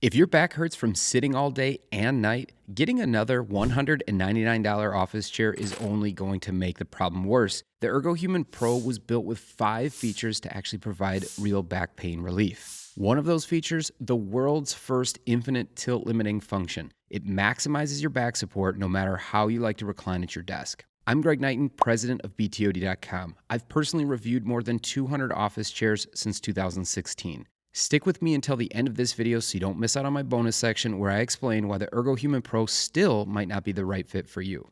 If your back hurts from sitting all day and night, getting another $199 office chair is only going to make the problem worse. The ErgoHuman Pro was built with 5 features to actually provide real back pain relief. One of those features, the world's first infinite tilt limiting function. It maximizes your back support no matter how you like to recline at your desk. I'm Greg Knighton, president of BTOD.com. I've personally reviewed more than 200 office chairs since 2016. Stick with me until the end of this video so you don't miss out on my bonus section where I explain why the ErgoHuman Pro still might not be the right fit for you.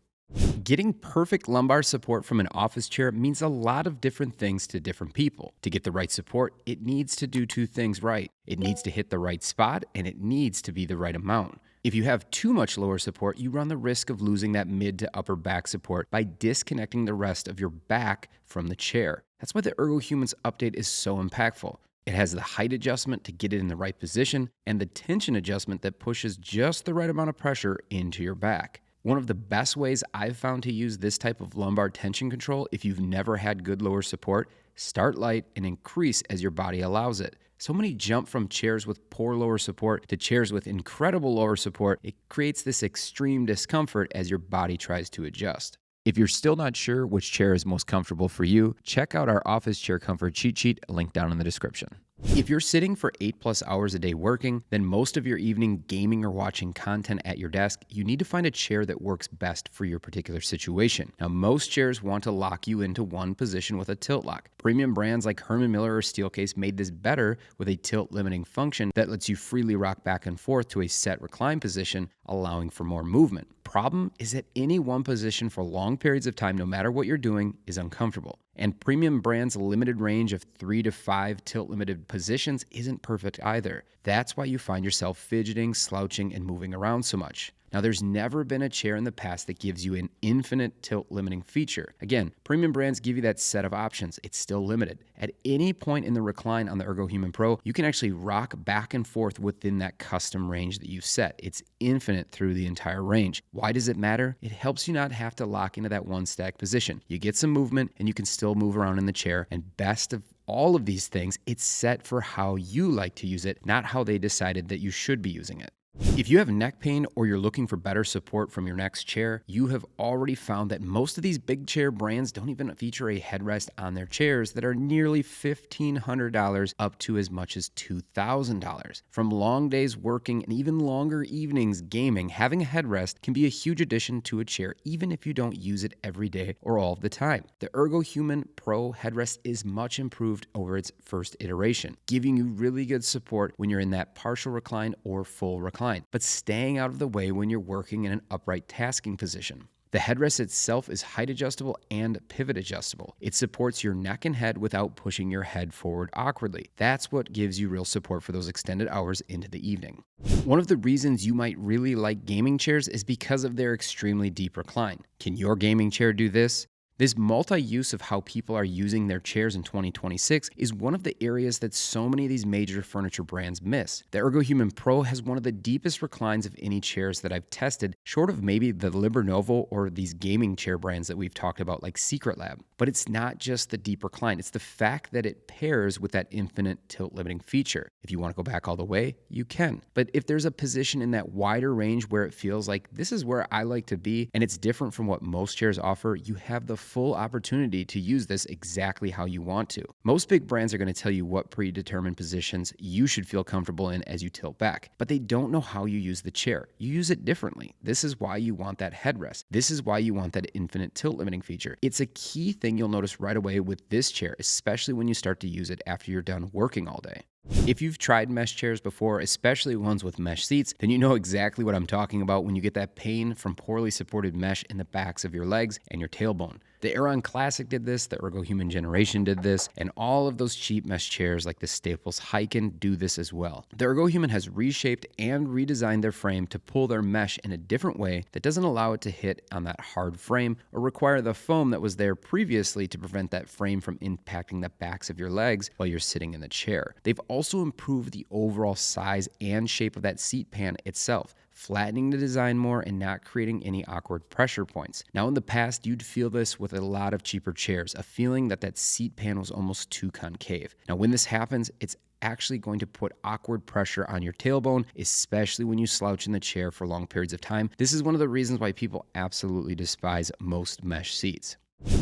Getting perfect lumbar support from an office chair means a lot of different things to different people. To get the right support, it needs to do 2 things right. It needs to hit the right spot, and it needs to be the right amount. If you have too much lower support, you run the risk of losing that mid to upper back support by disconnecting the rest of your back from the chair. That's why the ErgoHuman's update is so impactful. It has the height adjustment to get it in the right position and the tension adjustment that pushes just the right amount of pressure into your back. One of the best ways I've found to use this type of lumbar tension control if you've never had good lower support, start light and increase as your body allows it. So many jump from chairs with poor lower support to chairs with incredible lower support. It creates this extreme discomfort as your body tries to adjust. If you're still not sure which chair is most comfortable for you, check out our office chair comfort cheat sheet, linked down in the description. If you're sitting for 8+ hours a day working, then most of your evening gaming or watching content at your desk, you need to find a chair that works best for your particular situation. Now, most chairs want to lock you into one position with a tilt lock. Premium brands like Herman Miller or Steelcase made this better with a tilt limiting function that lets you freely rock back and forth to a set recline position, allowing for more movement. Problem is that any one position for long periods of time, no matter what you're doing, is uncomfortable. And premium brands' limited range of 3 to 5 tilt-limited positions isn't perfect either. That's why you find yourself fidgeting, slouching, and moving around so much. Now, there's never been a chair in the past that gives you an infinite tilt-limiting feature. Again, premium brands give you that set of options. It's still limited. At any point in the recline on the ErgoHuman Pro, you can actually rock back and forth within that custom range that you've set. It's infinite through the entire range. Why does it matter? It helps you not have to lock into that one static position. You get some movement, and you can still move around in the chair. And best of all of these things, it's set for how you like to use it, not how they decided that you should be using it. If you have neck pain or you're looking for better support from your next chair, you have already found that most of these big chair brands don't even feature a headrest on their chairs that are nearly $1,500 up to as much as $2,000. From long days working and even longer evenings gaming, having a headrest can be a huge addition to a chair even if you don't use it every day or all of the time. The ErgoHuman Pro headrest is much improved over its first iteration, giving you really good support when you're in that partial recline or full recline, but staying out of the way when you're working in an upright tasking position. The headrest itself is height adjustable and pivot adjustable. It supports your neck and head without pushing your head forward awkwardly. That's what gives you real support for those extended hours into the evening. One of the reasons you might really like gaming chairs is because of their extremely deep recline. Can your gaming chair do this? This multi-use of how people are using their chairs in 2026 is one of the areas that so many of these major furniture brands miss. The ErgoHuman Pro has one of the deepest reclines of any chairs that I've tested, short of maybe the Lumbar or these gaming chair brands that we've talked about like Secret Lab. But it's not just the deep recline, it's the fact that it pairs with that infinite tilt limiting feature. If you want to go back all the way, you can. But if there's a position in that wider range where it feels like this is where I like to be and it's different from what most chairs offer, you have the full opportunity to use this exactly how you want to. Most big brands are going to tell you what predetermined positions you should feel comfortable in as you tilt back, but they don't know how you use the chair. You use it differently. This is why you want that headrest. This is why you want that infinite tilt limiting feature. It's a key thing you'll notice right away with this chair, especially when you start to use it after you're done working all day. If you've tried mesh chairs before, especially ones with mesh seats, then you know exactly what I'm talking about when you get that pain from poorly supported mesh in the backs of your legs and your tailbone. The Aeron Classic did this, the ErgoHuman Generation did this, and all of those cheap mesh chairs like the Staples Hyken do this as well. The ErgoHuman has reshaped and redesigned their frame to pull their mesh in a different way that doesn't allow it to hit on that hard frame or require the foam that was there previously to prevent that frame from impacting the backs of your legs while you're sitting in the chair. They've also improve the overall size and shape of that seat pan itself, flattening the design more and not creating any awkward pressure points. Now, in the past, you'd feel this with a lot of cheaper chairs, a feeling that that seat pan was almost too concave. Now, when this happens, it's actually going to put awkward pressure on your tailbone, especially when you slouch in the chair for long periods of time. This is one of the reasons why people absolutely despise most mesh seats.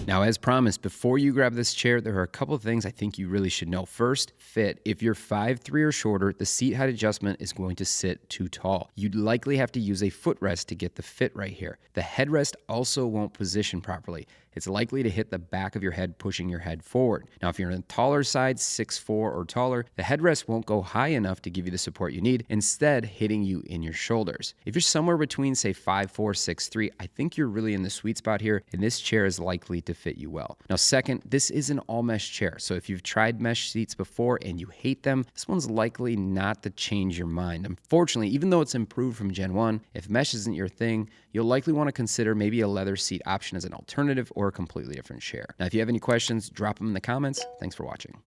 Now, as promised, before you grab this chair, there are a couple of things I think you really should know. First, fit. If you're 5'3" or shorter, the seat height adjustment is going to sit too tall. You'd likely have to use a footrest to get the fit right here. The headrest also won't position properly. It's likely to hit the back of your head, pushing your head forward. Now, if you're on the taller side, 6'4" or taller, the headrest won't go high enough to give you the support you need, instead hitting you in your shoulders. If you're somewhere between, say, 5'4", 6'3", I think you're really in the sweet spot here, and this chair is likely to fit you well. Now, second, this is an all-mesh chair, so if you've tried mesh seats before and you hate them, this one's likely not to change your mind. Unfortunately, even though it's improved from Gen 1, if mesh isn't your thing, you'll likely want to consider maybe a leather seat option as an alternative or a completely different chair. Now, if you have any questions, drop them in the comments. Thanks for watching.